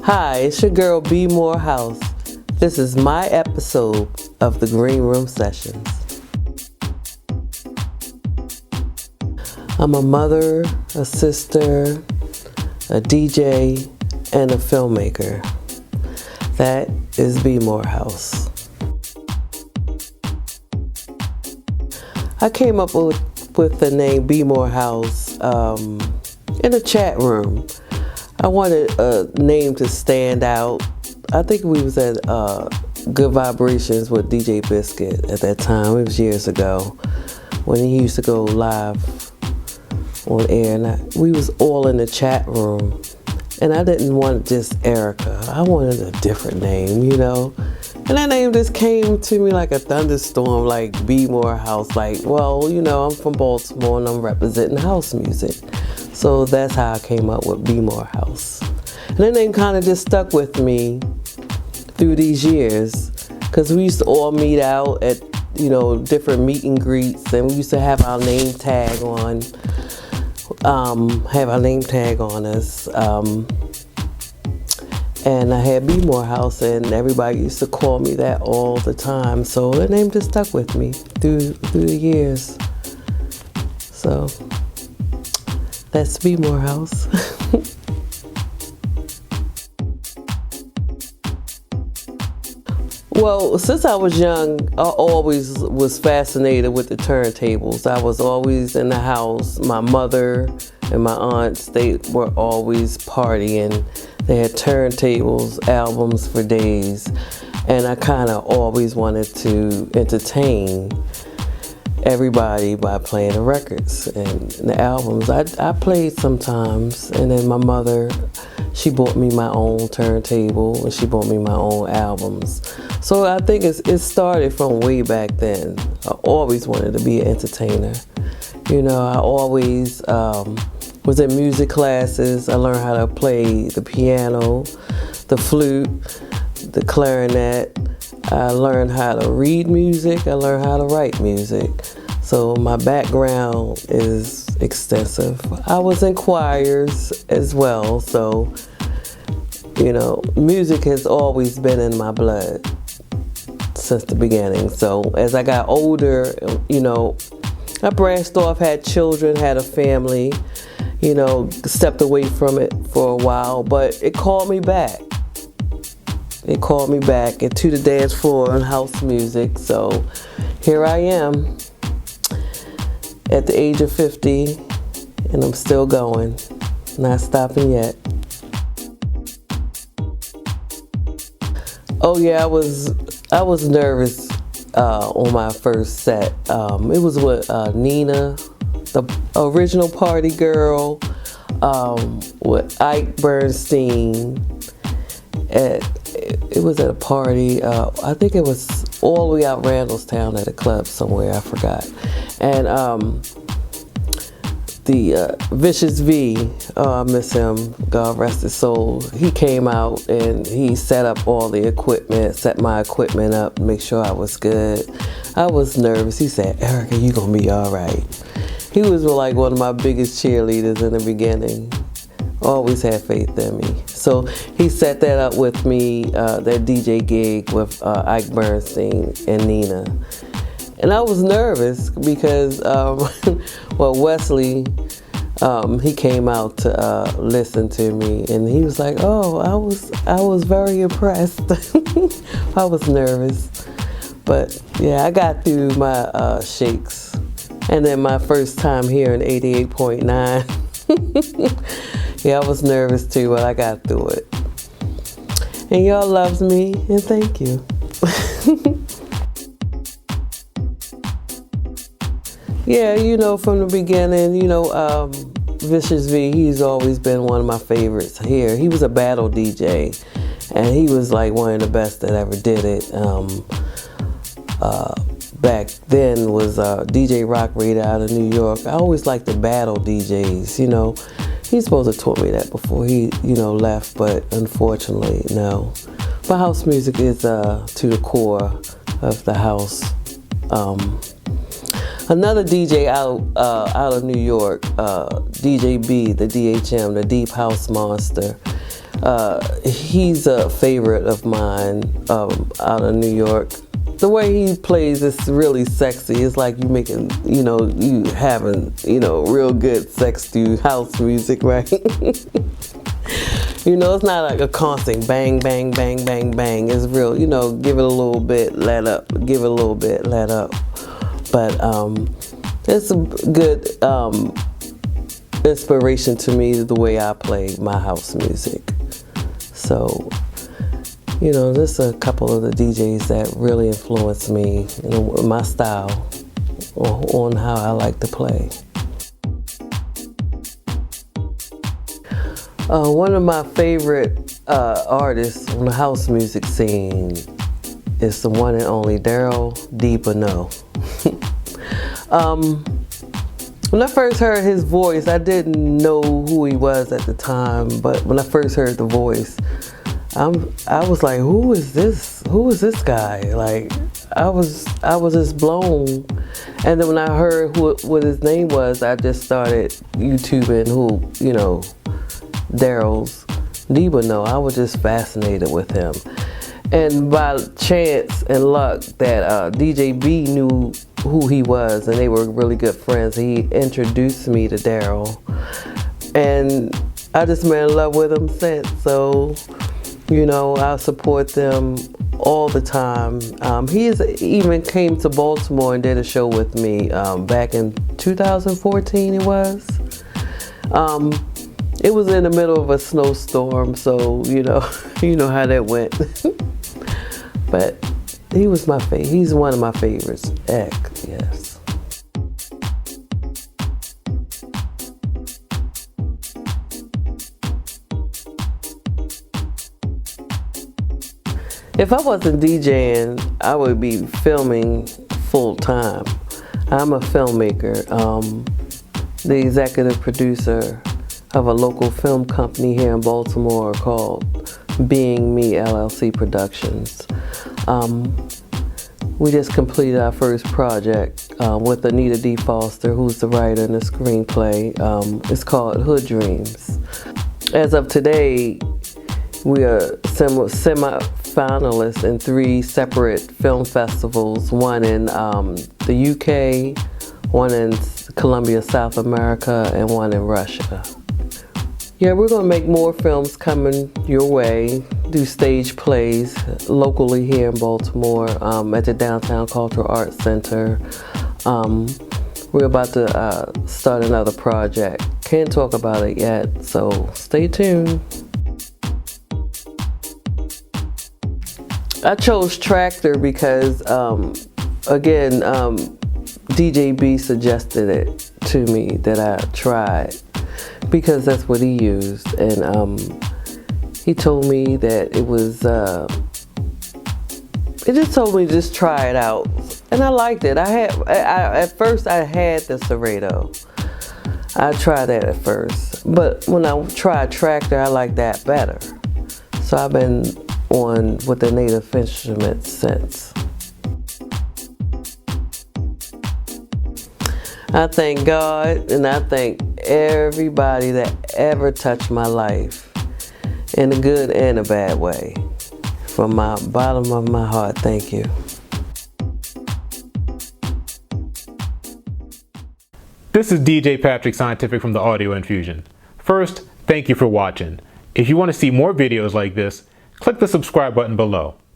Hi, it's your girl BMOREHOUSE. This is my episode of the Green Room Sessions. I'm a mother, a sister, a DJ, and a filmmaker. That is BMOREHOUSE. I came up with the name BMOREHOUSE in a chat room. I wanted a name to stand out. I think we was at Good Vibrations with DJ Biscuit at that time. It was years ago when he used to go live on air, and we was all in the chat room. And I didn't want just Ericka. I wanted a different name, you know. And that name just came to me like a thunderstorm, like BMOREHOUSE. Like, well, you know, I'm from Baltimore and I'm representing house music. So that's how I came up with BMOREHOUSE. And that name kind of just stuck with me through these years, because we used to all meet out at, you know, different meet and greets, and we used to have our name tag on, us. And I had BMOREHOUSE, and everybody used to call me that all the time. So the name just stuck with me through the years. So that's BMOREHOUSE. Well, since I was young, I always was fascinated with the turntables. I was always in the house. My mother and my aunts, they were always partying. They had turntables, albums for days. And I kind of always wanted to entertain everybody by playing the records and the albums. I played sometimes, and then my mother, she bought me my own turntable and she bought me my own albums. So I think it started from way back then. I always wanted to be an entertainer. You know, I always was in music classes. I learned how to play the piano, the flute, the clarinet. I learned how to read music. I learned how to write music. So my background is extensive. I was in choirs as well. So, you know, music has always been in my blood since the beginning. So as I got older, you know, I branched off, had children, had a family, you know, stepped away from it for a while, but it called me back. It called me back into the dance floor and house music. So here I am at the age of 50, and I'm still going, not stopping yet. Oh yeah, I was nervous on my first set. It was with Nina, the original party girl, with Ike Bernstein. It was at a party. I think it was all the way out Randallstown at a club somewhere. I forgot. And the Vicious V, I miss him, God rest his soul. He came out and he set up all the equipment, set my equipment up, make sure I was good. I was nervous. He said, "Ericka, you gonna be all right." He was like one of my biggest cheerleaders in the beginning. Always had faith in me. So he set that up with me, that DJ gig with Ike Bernstein and Nina. And I was nervous because, well, Wesley, he came out to listen to me, and he was like, "Oh, I was very impressed." I was nervous, but yeah, I got through my shakes. And then my first time here in 88.9, yeah, I was nervous too, but I got through it. And y'all loves me, and thank you. Yeah, you know, from the beginning, you know, Vicious V, he's always been one of my favorites here. He was a battle DJ, and he was like one of the best that ever did it. Back then was DJ Rock Raider out of New York. I always liked the battle DJs, you know. He's supposed to have taught me that before he, you know, left, but unfortunately, no. But house music is to the core of the house. Another DJ out of New York, DJ B, the DHM, the Deep House Monster. He's a favorite of mine out of New York. The way he plays is really sexy. It's like you making, you having, real good sex to house music, right? It's not like a constant bang, bang, bang, bang, bang. It's real, give it a little bit, let up. Give it a little bit, let up. But it's a good inspiration to me, the way I play my house music. So, there's a couple of the DJs that really influenced me, my style, on how I like to play. One of my favorite artists on the house music scene is the one and only BMOREHOUSE. When I first heard his voice, I didn't know who he was at the time, but when I first heard the voice, I was like, who is this? Who is this guy? Like, I was just blown. And then when I heard what his name was, I just started YouTubing BMOREHOUSE. I was just fascinated with him. And by chance and luck that DJ B knew who he was, and they were really good friends. He introduced me to Daryl, and I just been in love with him since. So, I support them all the time. He even came to Baltimore and did a show with me back in 2014. It was. It was in the middle of a snowstorm, so you know how that went. But he was my favorite. He's one of my favorites. Yes. If I wasn't DJing, I would be filming full time. I'm a filmmaker, the executive producer of a local film company here in Baltimore called Being Me LLC Productions. We just completed our first project with Anita D. Foster, who's the writer in the screenplay. It's called Hood Dreams. As of today, we are semi-finalists in 3 separate film festivals, one in the UK, one in Colombia, South America, and one in Russia. Yeah, we're going to make more films coming your way, do stage plays locally here in Baltimore at the Downtown Cultural Arts Center. We're about to start another project. Can't talk about it yet, so stay tuned. I chose Traktor because, again, DJ B suggested it to me that I try it, because that's what he used, and he told me that it was, it just told me just try it out, and I liked it. At first I had the Serrato. I tried that at first, but when I tried Traktor, I liked that better. So I've been on with the native instruments since. I thank God, and I thank everybody that ever touched my life, in a good and a bad way. From my bottom of my heart, thank you. This is DJ Patrick Scientific from the Audio Infusion. First, thank you for watching. If you want to see more videos like this, click the subscribe button below.